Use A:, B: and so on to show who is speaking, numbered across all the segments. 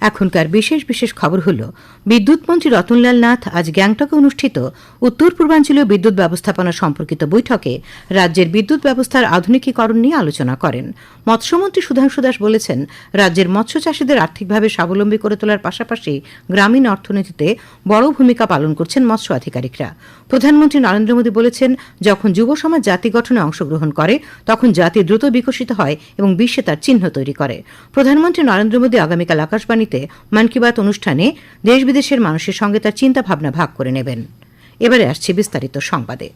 A: এখনকার বিশেষ বিশেষ খবর হল বিদ্যুৎ মন্ত্রী রতনলাল নাথ আজ গ্যাংটকে অনুষ্ঠিত উত্তর পূর্বাঞ্চলীয় বিদ্যুৎ ব্যবস্থাপনা সম্পর্কিত বৈঠকে রাজ্যের বিদ্যুৎ ব্যবস্থার আধুনিকীকরণ নিয়ে আলোচনা করেন। মৎস্যমন্ত্রী সুধাংশু দাস বলেছেন, রাজ্যের মৎস্য চাষীদের আর্থিকভাবে স্বাবলম্বী করে তোলার পাশাপাশি গ্রামীণ অর্থনীতিতে বড় ভূমিকা পালন করছেন মৎস্য আধিকারিকরা। প্রধানমন্ত্রী নরেন্দ্র মোদী বলেছেন, যখন যুব সমাজ জাতি গঠনে অংশগ্রহণ করে তখন জাতি দ্রুত বিকশিত হয় এবং বিশ্বে তার চিহ্ন তৈরি করে। প্রধানমন্ত্রী নরেন্দ্র মোদী আগামীকাল আকাশবাণীতে মন কি বাত অনুষ্ঠানে দেশ বিদেশের মানুষের সঙ্গে তার চিন্তা ভাবনা ভাগ করে নেবেন। এবারে আসছে বিস্তারিত সংবাদে।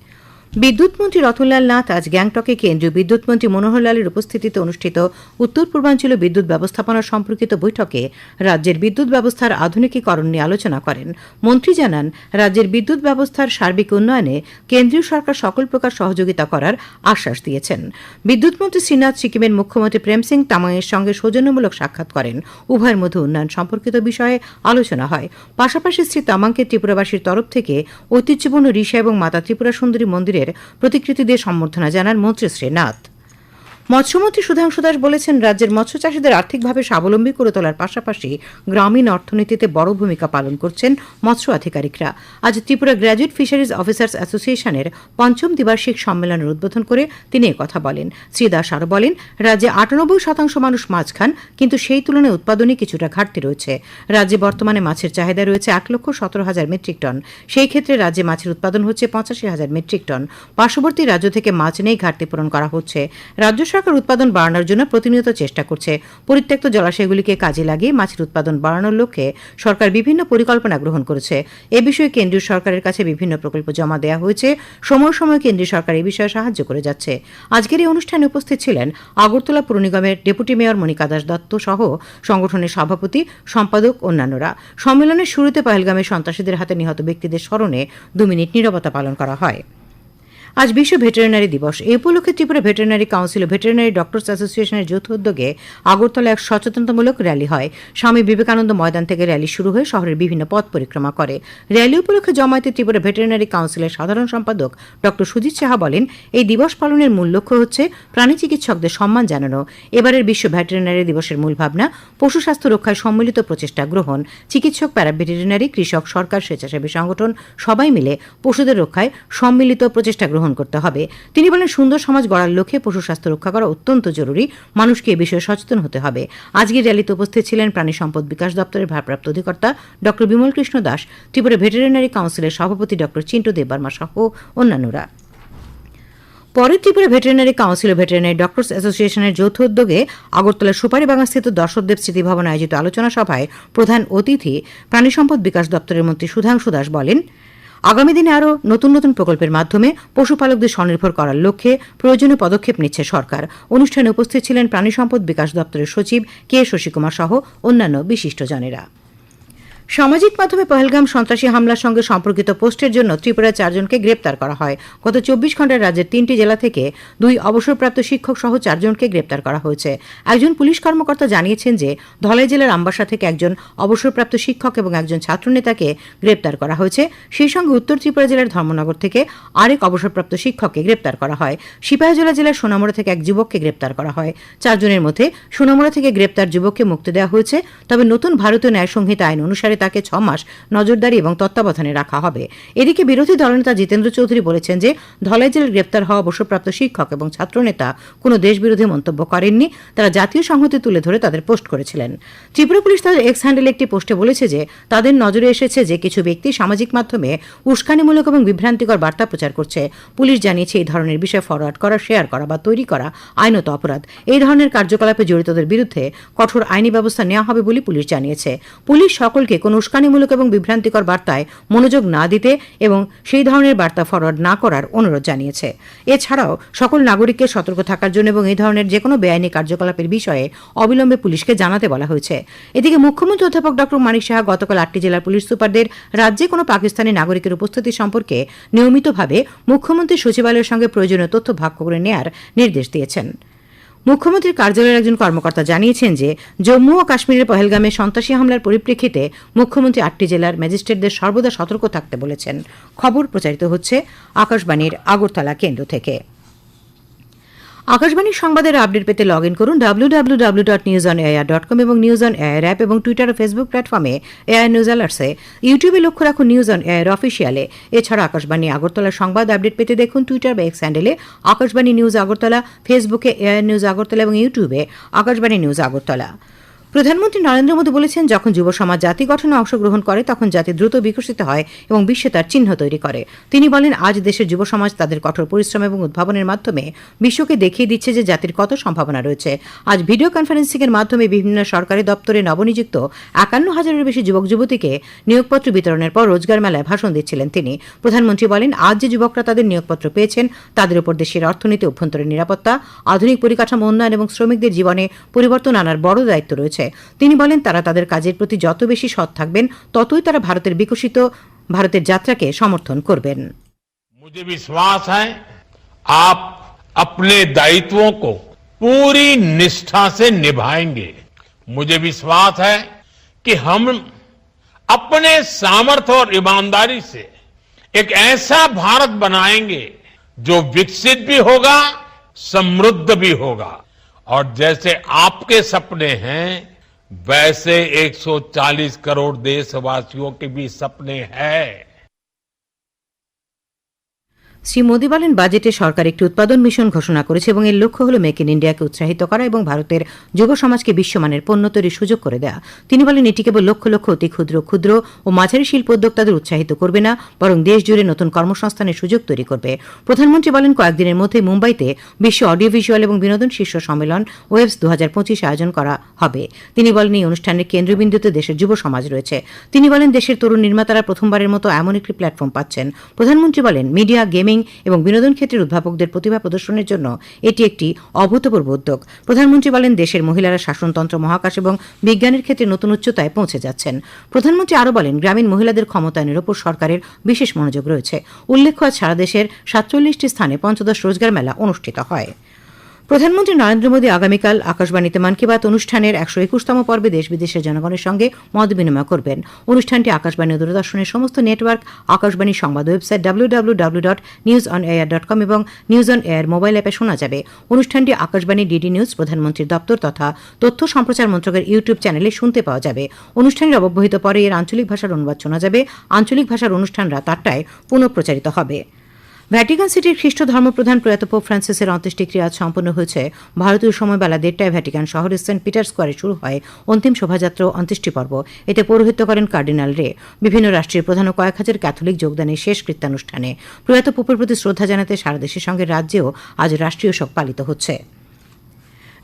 A: বিদ্যুৎ মন্ত্রী রতনলাল নাথ আজ গ্যাংটকে কেন্দ্রীয় বিদ্যুৎ মন্ত্রী মনোহর লালের উপস্থিতিতে অনুষ্ঠিত উত্তর পূর্বাঞ্চলীয় বিদ্যুৎ ব্যবস্থাপনা সম্পর্কিত বৈঠকে রাজ্যের বিদ্যুৎ ব্যবস্থার আধুনিকীকরণ নিয়ে আলোচনা করেন। মন্ত্রী জানান, রাজ্যের বিদ্যুৎ ব্যবস্থার সার্বিক উন্নয়নে কেন্দ্রীয় সরকার সকল প্রকার সহযোগিতা করার আশ্বাস দিয়েছেন। বিদ্যুৎ মন্ত্রী শ্রীনাথ সিকিমের মুখ্যমন্ত্রী প্রেম সিং তামাংয়ের সঙ্গে সৌজন্যমূলক সাক্ষাৎ করেন। উভয়ের মধ্যে উন্নয়ন সম্পর্কিত বিষয়ে আলোচনা হয়। পাশাপাশি শ্রী তামাংকে ত্রিপুরাবাসীর তরফ থেকে ঐতিহ্যপূর্ণ ঋষা এবং মাতা ত্রিপুরা সুন্দরী মন্দিরের প্রতিকৃতি দিয়ে সম্বর্ধনা জানান মন্ত্রী শ্রী নাথ। মৎস্যমন্ত্রী সুধাংশু দাস বলেছেন, রাজ্যের মৎস্য চাষীদের আর্থিকভাবে স্বাবলম্বী করে তোলার পাশাপাশি গ্রামীণ অর্থনীতিতে বড় ভূমিকা পালন করছেন মৎস্য আধিকারিকরা। আজ ত্রিপুরা গ্র্যাজুয়েট ফিশারিজ অফিসার্স অ্যাসোসিয়েশনের ৫ম দ্বিবার্ষিক সম্মেলনের উদ্বোধন করে তিনি কথা বলেন। শ্রী দাস আরও বলেন, রাজ্যে ৯৮% মানুষ মাছ খান, কিন্তু সেই তুলনায় উৎপাদনে কিছুটা ঘাটতি রয়েছে। রাজ্যে বর্তমানে মাছের চাহিদা রয়েছে ১,১৭,০০০ মেট্রিক টন। সেই ক্ষেত্রে রাজ্যে মাছের উৎপাদন হচ্ছে ৮৫,০০০ মেট্রিক টন। পার্শ্ববর্তী রাজ্য থেকে মাছ নেই, ঘাটতি পূরণ করা হচ্ছে। রাজ্য সরকার উৎপাদন বাড়ানোর জন্য প্রতিনিয়ত চেষ্টা করছে। পরিত্যক্ত জলাশয়গুলিকে কাজে লাগিয়ে মাছের উৎপাদন বাড়ানোর লক্ষ্যে সরকার বিভিন্ন পরিকল্পনা গ্রহণ করেছে। এ বিষয়ে কেন্দ্রীয় সরকারের কাছে বিভিন্ন প্রকল্প জমা দেওয়া হয়েছে। সময় সময় কেন্দ্রীয় সরকার এই বিষয়ে সাহায্য করে যাচ্ছে। আজকের এই অনুষ্ঠানে উপস্থিত ছিলেন আগরতলা পুর নিগমের ডেপুটি মেয়র মনিকা দাস দত্ত সহ সংগঠনের সভাপতি, সম্পাদক, অন্যান্যরা। সম্মেলনের শুরুতে পহেলগামে সন্ত্রাসীদের হাতে নিহত ব্যক্তিদের স্মরণে 2 মিনিট নীরবতা পালন করা হয়। আজ বিশ্ব ভেটেরিনারি দিবস। এই উপলক্ষে ত্রিপুরা ভেটেরিনারি কাউন্সিল ও ভেটেরিনারি ডক্টরস অ্যাসোসিয়েশনের যৌথ উদ্যোগে আগরতলা এক সচেতনতামূলক র্যালি হয়। স্বামী বিবেকানন্দ ময়দান থেকে র্যালি শুরু হয়ে শহরের বিভিন্ন পথ পরিক্রমা করে। র্যালি উপলক্ষে জমায়েতে ত্রিপুরা ভেটেরিনারি কাউন্সিলের সাধারণ সম্পাদক ড সুজিত সাহা বলেন, এই দিবস পালনের মূল লক্ষ্য হচ্ছে প্রাণী চিকিৎসকদের সম্মান জানানো। এবারের বিশ্ব ভেটেরিনারি দিবসের মূল ভাবনা পশু স্বাস্থ্য রক্ষায় সম্মিলিত প্রচেষ্টা গ্রহণ। চিকিৎসক, প্যারাভেটেরিনারি, কৃষক, সরকার, স্বেচ্ছাসেবী সংগঠন সবাই মিলে পশুদের রক্ষায় সম্মিলিত প্রচেষ্টা গ্রহণ করতে হবে। তিনি বলেন, সুন্দর সমাজ গড়ার লক্ষ্যে পশু স্বাস্থ্য রক্ষা করা অত্যন্ত জরুরি। মানুষকে এ বিষয়ে সচেতন হতে হবে। আজকের র্যালিতে উপস্থিত ছিলেন প্রাণী সম্পদ বিকাশ দপ্তরের ভারপ্রাপ্ত অধিকর্তা ড বিমল কৃষ্ণ দাস, ত্রিপুরা ভেটেরিনারি কাউন্সিলের সভাপতি ড চিন্টু দেববর্মা সহ অন্যান্যরা। পরে ত্রিপুরা ভেটেরিনারি কাউন্সিল ও ভেটেরিনারি ডক্টরস অ্যাসোসিয়েশনের যৌথ উদ্যোগে আগরতলা সুপারিবাগানস্থিত দর্শকদেব স্মৃতিভবনে আয়োজিত আলোচনা সভায় প্রধান অতিথি প্রাণী সম্পদ বিকাশ দপ্তরের মন্ত্রী সুধাংশু দাস বলেন, আগামী দিনে আরও নতুন নতুন প্রকল্পের মাধ্যমে পশুপালকদের স্বনির্ভর করার লক্ষ্যে প্রয়োজনীয় পদক্ষেপ নিচ্ছে সরকার। অনুষ্ঠানে উপস্থিত ছিলেন প্রাণী সম্পদ বিকাশ দপ্তরের সচিব কে শশীকুমার সহ অন্যান্য বিশিষ্টজনেরা। সামাজিক মাধ্যমে পহেলগাম সন্ত্রাসী হামলার সঙ্গে সম্পর্কিত পোস্টের জন্য ত্রিপুরায় 4 জনকে গ্রেপ্তার করা হয়। গত 24 ঘণ্টায় রাজ্যের 3টি জেলা থেকে 2 অবসরপ্রাপ্ত শিক্ষক সহ 4 জনকে গ্রেপ্তার করা হয়েছে। একজন পুলিশ কর্মকর্তা জানিয়েছেন যে ধলাই জেলার আমবাসা থেকে একজন অবসরপ্রাপ্ত শিক্ষক এবং একজন ছাত্রনেতাকে গ্রেপ্তার করা হয়েছে। সেই সঙ্গে উত্তর ত্রিপুরা জেলার ধর্মনগর থেকে আরেক অবসরপ্রাপ্ত শিক্ষককে গ্রেপ্তার করা হয়। সিপাহীজলা জেলার সোনামুড়া থেকে এক যুবককে গ্রেপ্তার করা হয়। 4 জনের মধ্যে সোনামুড়া থেকে গ্রেপ্তার যুবককে মুক্তি দেওয়া হয়েছে। তবে নতুন ভারতীয় ন্যায় সংহিতা আইন অনুসারে তাকে 6 মাস নজরদারি এবং তত্ত্বাবধানে রাখা হবে। এদিকে বিরোধী দলনেতা জিতেন্দ্র চৌধুরী বলেছেন যে ধলাই জেলার গ্রেপ্তার হওয়া অবসরপ্রাপ্ত শিক্ষক এবং ছাত্রনেতা কোনো দেশবিরোধী মন্তব্য করেননি। তারা জাতীয় সংহতি তুলে ধরে তাদের পোস্ট করেছিলেন। ত্রিপুরা পুলিশ তাদের এক্স হ্যান্ডেলে একটি পোস্টে বলেছে যে তাদের নজরে এসেছে যে কিছু ব্যক্তি সামাজিক মাধ্যমে উস্কানিমূলক এবং বিভ্রান্তিকর বার্তা প্রচার করছে। পুলিশ জানিয়েছে, এই ধরনের বিষয় ফরওয়ার্ড করা, শেয়ার করা বা তৈরি করা আইনত অপরাধ। এই ধরনের কার্যকলাপে জড়িতদের বিরুদ্ধে কঠোর আইনি ব্যবস্থা নেওয়া হবে বলে পুলিশ জানিয়েছে। পুলিশ সকলকে কোনো উস্কানিমূলক এবং বিভ্রান্তিকর বার্তায় মনোযোগ না দিতে এবং সেই ধরনের বার্তা ফরওয়ার্ড না করার অনুরোধ জানিয়েছে। এছাড়াও সকল নাগরিককে সতর্ক থাকার জন্য এবং এই ধরনের যে কোনো বেআইনি কার্যকলাপের বিষয়ে অবিলম্বে পুলিশকে জানাতে বলা হয়েছে। এদিকে মুখ্যমন্ত্রী অধ্যাপক ড মানিক সাহা গতকাল 8টি জেলার পুলিশ সুপারদের রাজ্যে কোনো পাকিস্তানি নাগরিকের উপস্থিতি সম্পর্কে নিয়মিতভাবে মুখ্যমন্ত্রী সচিবালয়ের সঙ্গে প্রয়োজনীয় তথ্য ভাগ করে নেওয়ার নির্দেশ দিয়েছেন। মুখ্যমন্ত্রীর কার্যালয়ের একজন কর্মকর্তা জানিয়েছেন যে জম্মু ও কাশ্মীরের পহেলগামে সন্ত্রাসী হামলার পরিপ্রেক্ষিতে মুখ্যমন্ত্রী 8টি জেলার ম্যাজিস্ট্রেটদের সর্বদা সতর্ক থাকতে বলেছেন। খবর প্রচারিত হচ্ছে আকাশবাণীর আগরতলা কেন্দ্র থেকে। আকাশবাণীর সংবাদের আপডেট পেতে লগ ইন করুন www.newsonair.com এবং নিউজ অন এয়ার অ্যাপ এবং টুইটার ও ফেসবুক প্ল্যাটফর্মে এআইআর নিউজ অ্যালার্টসে। ইউটিউবে লক্ষ্য রাখুন নিউজ অন এয়ার অফিসিয়ালে। এছাড়া আকাশবাণী আগরতলার সংবাদ আপডেট পেতে দেখুন টুইটার বা এক্স হ্যান্ডেলে আকাশবাণী নিউজ আগরতলা, ফেসবুকে এআইআর নিউজ আগরতলা এবং ইউটিউবে আকাশবাণী নিউজ আগরতলা। প্রধানমন্ত্রী নরেন্দ্র মোদী বলেছেন, যখন যুব সমাজ জাতি গঠনে অংশগ্রহণ করে তখন জাতি দ্রুত বিকশিত হয় এবং বিশ্বে তার চিহ্ন তৈরি করে। তিনি বলেন, আজ দেশের যুব সমাজ তাদের কঠোর পরিশ্রম এবং উদ্ভাবনের মাধ্যমে বিশ্বকে দেখিয়ে দিচ্ছে যে জাতির কত সম্ভাবনা রয়েছে। আজ ভিডিও কনফারেন্সিংয়ের মাধ্যমে বিভিন্ন সরকারি দপ্তরে নবনিযুক্ত 51,000-এর বেশি যুবক যুবতীকে নিয়োগপত্র বিতরণের পর রোজগার মেলায় ভাষণ দিচ্ছিলেন তিনি। প্রধানমন্ত্রী বলেন, আজ যে যুবকরা তাদের নিয়োগপত্র পেয়েছেন তাদের উপর দেশের অর্থনীতি, অভ্যন্তরীণ নিরাপত্তা, আধুনিক পরিকাঠামো উন্নয়ন এবং শ্রমিকদের জীবনে পরিবর্তন আনার বড় দায়িত্ব রয়েছে। তিনি বলেন, তারা তাদের কাজের প্রতি যত বেশি সৎ থাকবেন ততই তারা ভারতের বিকশিত ভারতের যাত্রাকে সমর্থন করবেন।
B: मुझे विश्वास है आप अपने दायित्वों को पूरी निष्ठा से निभाएंगे। मुझे विश्वास है कि हम अपने सामर्थ्य और ईमानदारी से एक ऐसा भारत बनाएंगे जो विकसित भी होगा, समृद्ध भी होगा। और जैसे आपके सपने हैं वैसे 140 करोड़ देशवासियों के भी सपने हैं।
A: শ্রী মোদী বলেন, বাজেটে সরকার একটি উৎপাদন মিশন ঘোষণা করেছে এবং এর লক্ষ্য হল মেক ইন ইন্ডিয়াকে উৎসাহিত করা এবং ভারতের যুব সমাজকে বিশ্বমানের পণ্য তৈরির সুযোগ করে দেওয়া। তিনি বলেন, এটি কেবল লক্ষ লক্ষ অতি ক্ষুদ্র ও মাঝারি শিল্প উদ্যোক্তাদের উৎসাহিত করবে না, বরং দেশ জুড়ে নতুন কর্মসংস্থানের সুযোগ তৈরি করবে। প্রধানমন্ত্রী বলেন, কয়েকদিনের মধ্যে মুম্বাইতে বিশ্ব অডিও ভিজুয়াল এবং বিনোদন শীর্ষ সম্মেলন ওয়েবস 2025 আয়োজন করা হবে। তিনি বলেন, এই অনুষ্ঠানের কেন্দ্রবিন্দুতে দেশের যুব সমাজ রয়েছে। তিনি বলেন, দেশের তরুণ নির্মাতারা প্রথমবারের মতো এমন একটি প্ল্যাটফর্ম পাচ্ছেন। প্রধানমন্ত্রী বলেন, মিডিয়া, গেমিং এবং বিনোদন ক্ষেত্রের উদ্ভাবকদের প্রতিভা প্রদর্শনের জন্য এটি একটি অভূতপূর্ব উদ্যোগ। প্রধানমন্ত্রী বলেন, দেশের মহিলারা শাসনতন্ত্র, মহাকাশ এবং বিজ্ঞানের ক্ষেত্রে নতুন উচ্চতায় পৌঁছে যাচ্ছেন। প্রধানমন্ত্রী আরও বলেন, গ্রামীণ মহিলাদের ক্ষমতায়নের উপর সরকারের বিশেষ মনোযোগ রয়েছে। উল্লেখ্য, আজ সারা দেশের 47টি স্থানে পঞ্চদশ রোজগার মেলা অনুষ্ঠিত হয়। প্রধানমন্ত্রী নরেন্দ্র মোদী আগামীকাল আকাশবাণীতে মন কি বাত অনুষ্ঠানের 121তম পর্বে দেশ বিদেশের জনগণের সঙ্গে মত বিনিময় করবেন। অনুষ্ঠানটি আকাশবাণী ও দূরদর্শনের সমস্ত নেটওয়ার্ক, আকাশবাণী সংবাদ ওয়েবসাইট www.newsonair.com এবং নিউজ অন এয়ার মোবাইল অ্যাপে শোনা যাবে। অনুষ্ঠানটি আকাশবাণী, ডিডি নিউজ, প্রধানমন্ত্রীর দপ্তর তথা তথ্য সম্প্রচার মন্ত্রকের ইউটিউব চ্যানেলে শুনতে পাওয়া যাবে। অনুষ্ঠানের অব্যবহিত পরে এর আঞ্চলিক ভাষার অনুবাদ শোনা যাবে। আঞ্চলিক ভাষার অনুষ্ঠান রাত 8টায় পুনঃপ্রচারিত হবে। ভ্যাটিকান সিটির খ্রিস্ট ধর্মপ্রধান প্রয়াত পোপ ফ্রান্সিসের অন্ত্যেষ্টিক্রিয়া আজ সম্পন্ন হয়েছে। ভারতীয় সময় বেলা 1:30টায় ভ্যাটিকান শহরের সেন্ট পিটার স্কোয়ারে শুরু হয় অন্তিম শোভাযাত্রা ও অন্ত্যেষ্টি পর্ব। এতে পৌরোহিত্য করেন কার্ডিনাল রে। বিভিন্ন রাষ্ট্রের প্রধান ও কয়েক হাজার ক্যাথলিক যোগদানের শেষ কৃত্যানুষ্ঠানে প্রয়াত পোপের প্রতি শ্রদ্ধা জানাতে সারা দেশের সঙ্গে রাজ্যেও আজ রাষ্ট্রীয় শোক পালিত হচ্ছে।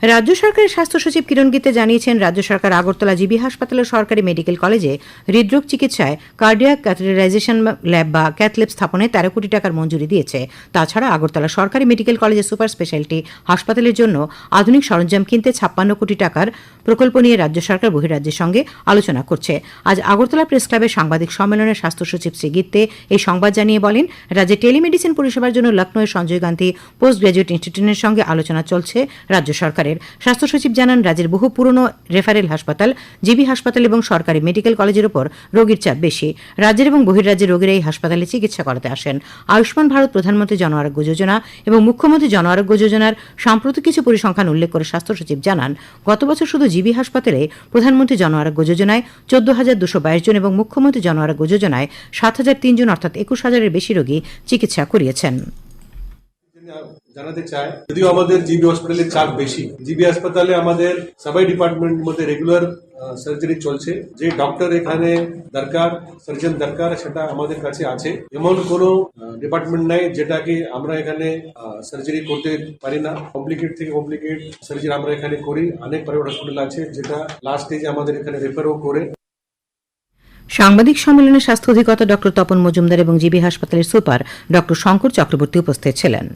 A: রাজ্য সরকারের স্বাস্থ্য সচিব কিরণ গীতে জানিয়েছেন, রাজ্য সরকার আগরতলা জিবি হাসপাতালের সরকারি মেডিকেল কলেজে হৃদরোগ চিকিৎসায় কার্ডিয়াক ক্যাথেটারাইজেশন ল্যাব বা ক্যাথল্যাব স্থাপনে 13 কোটি টাকার মঞ্জুরি দিয়েছে। তাছাড়া আগরতলা সরকারি মেডিকেল কলেজে সুপার স্পেশালিটি হাসপাতালের জন্য আধুনিক সরঞ্জাম কিনতে 56 কোটি টাকার প্রকল্প নিয়ে রাজ্য সরকার বহিরাজ্যের সঙ্গে আলোচনা করছে। আজ আগরতলা প্রেস ক্লাবে সাংবাদিক সম্মেলনে স্বাস্থ্য সচিব শ্রী গীতে এই সংবাদ জানিয়ে বলেন, রাজ্যে টেলিমেডিসিন পরিষেবার জন্য লখনৌয়ের সঞ্জয় গান্ধী পোস্ট গ্রাজুয়েট ইনস্টিটিউটের সঙ্গে আলোচনা চলছে রাজ্য সরকারের। স্বাস্থ্য সচিব জানান, রাজ্যের বহু পুরনো রেফারেল হাসপাতাল, জিবি হাসপাতাল এবং সরকারি মেডিকেল কলেজের উপর রোগীর চাপ বেশি। রাজ্যের এবং বহির্রাজ্যের রোগীরা এই হাসপাতালে চিকিৎসা করাতে আসেন। আয়ুষ্মান ভারত, প্রধানমন্ত্রী জন আরোগ্য যোজনা এবং মুখ্যমন্ত্রী জন আরোগ্য যোজনার সাম্প্রতিক কিছু পরিসংখ্যান উল্লেখ করে স্বাস্থ্য সচিব জানান, গত বছর শুধু জিবি হাসপাতালে প্রধানমন্ত্রী জন আরোগ্য যোজনায় 14,222 জন এবং মুখ্যমন্ত্রী জন আরোগ্য যোজনায় 7,003 জন অর্থাৎ 21,000-এর বেশি রোগী চিকিৎসা করিয়েছেন।
C: জানাতে চাই, যদিও আমাদের জিবি হসপিটালে চাপ বেশি, জিবি হাসপাতালে আমাদের সবাই ডিপার্টমেন্ট মধ্যে রেগুলার সার্জারি চলছে। যে ডক্টর এখানে দরকার, সার্জন দরকার, সেটা আমাদের কাছে আছে। এমন কোনো ডিপার্টমেন্ট নাই যেটাকে আমরা এখানে সার্জারি করতে পারি না। কমপ্লিকেট থেকে কমপ্লিকেট সার্জারি আমরা এখানে করি। অনেক প্রাইভেট হসপিটাল আছে যেটা লাস্ট স্টেজে আমাদের এখানে রেফারও করে।
A: সাংবাদিক সম্মেলনে স্বাস্থ্য অধিকর্তা ডক্টর তপন মজুমদার এবং জিবি হাসপাতালের সুপার ডক্টর শঙ্কর চক্রবর্তী উপস্থিত ছিলেন।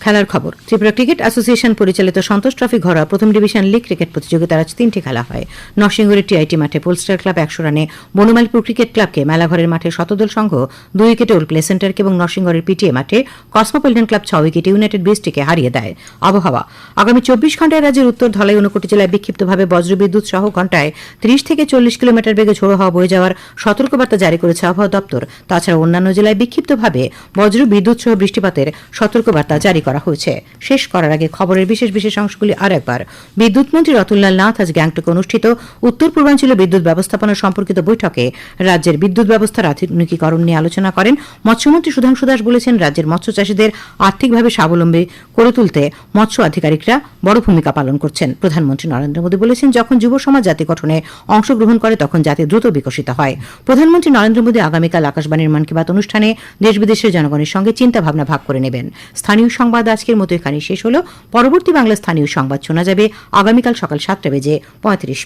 A: খেলার খবর। ত্রিপুরা ক্রিকেট অ্যাসোসিয়েশন পরিচালিত সন্তোষ ট্রফি ঘরোয়া প্রথম ডিভিশন লিগ ক্রিকেট প্রতিযোগিতার আজ 3টি খেলা হয়। নরসিংগড়ের টিআইটি মাঠে পোলস্টার ক্লাব 100 রানে বনমালীপুর ক্রিকেট ক্লাবকে, মেলাঘরের মাঠে শতদল সংঘ 2 উইকেটে ওল্ড প্লে সেন্টারকে এবং নরসিংগড়ের পিটিএ মাঠে কসমোপলিটন ক্লাব 6 উইকেটে ইউনাইটেড ব্রিজটিকে হারিয়ে দেয়। আবহাওয়া। আগামী 24 ঘণ্টায় রাজ্যের উত্তর ধলাই, ঊনকোটি জেলায় বিক্ষিপ্তভাবে বজ্রবিদ্যুৎ সহ ঘণ্টায় 30 থেকে 40 কিলোমিটার বেগে ঝোড়ো হাওয়া বয়ে যাওয়ার সতর্কবার্তা জারি করেছে আবহাওয়া দপ্তর। তাছাড়া অন্যান্য জেলায় বিক্ষিপ্তভাবে বজ্র বিদ্যুৎ সহ বৃষ্টিপাতের সতর্কবার্তা জারি করা হয়েছে। শেষ করার আগে খবরের বিশেষ বিশেষ অংশগুলি আর একবার। বিদ্যুৎ মন্ত্রী রতনলাল নাথ আজ গ্যাংটকে অনুষ্ঠিত উত্তর পূর্বাঞ্চলীয় বিদ্যুৎ ব্যবস্থাপনা সম্পর্কিত বৈঠকে রাজ্যের বিদ্যুৎ ব্যবস্থার আধুনিকীকরণ নিয়ে আলোচনা করেন। মৎস্যমন্ত্রী সুধাংশু দাস বলেছেন, রাজ্যের মৎস্য চাষীদের আর্থিকভাবে স্বাবলম্বী করে তুলতে মৎস্য আধিকারিকরা বড় ভূমিকা পালন করছেন। প্রধানমন্ত্রী নরেন্দ্র মোদী বলেছেন, যখন যুব সমাজ জাতি গঠনে অংশগ্রহণ করে তখন জাতি দ্রুত বিকশিত হয়। প্রধানমন্ত্রী নরেন্দ্র মোদী আগামীকাল আকাশবাণীর মন কি বাত অনুষ্ঠানে দেশ বিদেশের জনগণের সঙ্গে চিন্তা ভাবনা ভাগ করে নেবেন। স্থানীয় সংবাদ আজকের মতো এখানে শেষ হল। পরবর্তী বাংলা স্থানীয় সংবাদ শোনা যাবে আগামীকাল সকাল 7:35